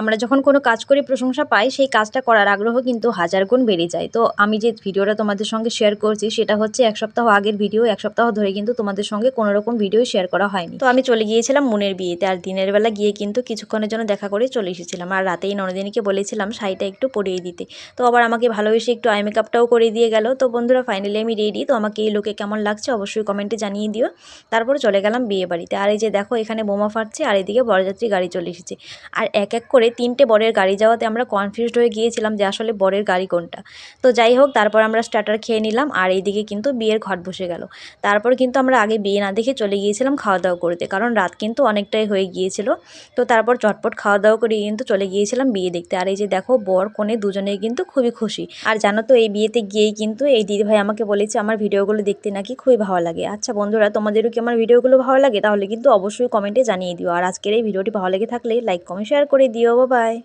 আমরা যখন কোনো কাজ করে প্রশংসা পাই সেই কাজটা করার আগ্রহ কিন্তু হাজার গুণ বেড়ে যায়। তো আমি যে ভিডিওটা তোমাদের সঙ্গে শেয়ার করছি সেটা হচ্ছে ১ সপ্তাহ আগের ভিডিও। ১ সপ্তাহ ধরে কিন্তু তোমাদের সঙ্গে কোনো রকম ভিডিও শেয়ার করা হয়নি। তো আমি চলে গিয়েছিলাম মুনের বিয়েতে, আর দিনের বেলা গিয়ে কিন্তু কিছুক্ষণের জন্য দেখা করে চলে এসেছিলাম। আর রাতেই ননদিনীকে বলেছিলাম শাড়িটা একটু পরিয়ে দিতে। তো আবার আমাকে ভালোবেসে একটু আই মেকআপটাও করে দিয়ে গেল। তো বন্ধুরা ফাইনালি আমি রেডি। তো আমাকে এই লুকে কেমন লাগছে অবশ্যই কমেন্টে জানিয়ে দিও। তারপরে চলে গেলাম বিয়ে বাড়িতে। আর এই যে দেখো এখানে বোমা ফাটছে আর এদিকে বরযাত্রী গাড়ি চলে এসেছে। আর এক এক করে 3টে বরের গাড়ি যাওয়াতে আমরা কনফিউজড হয়ে গিয়েছিলাম যে আসলে বরের গাড়ি কোনটা। তো যাই হোক, তারপর আমরা স্টার্টার খেয়ে নিলাম আর এইদিকে কিন্তু বিয়ের ঘট বসে গেল। তারপর কিন্তু আমরা আগে বিয়ে না দেখে চলে গিয়েছিলাম খাওয়া দাওয়া করতে, কারণ রাত কিন্তু অনেকটাই হয়ে গিয়েছিল। তো তারপর চটপট খাওয়া দাওয়া করে কিন্তু চলে গিয়েছিলাম বিয়ে দেখতে। আর এই যে দেখো বর কনে দুজনেই কিন্তু খুবই খুশি। আর জানো তো এই বিয়েতে গিয়েই কিন্তু এই দিদিভাই আমাকে বলেছে আমার ভিডিওগুলো দেখতে নাকি খুবই ভালো লাগে। আচ্ছা বন্ধুরা, তোমাদেরও কি আমার ভিডিওগুলো ভালো লাগে? তাহলে কিন্তু অবশ্যই কমেন্টে জানিয়ে দিও। আর আজকের এই ভিডিওটি ভালো লেগে থাকলে লাইক কমেন্ট শেয়ার করে দিও। Bye bye.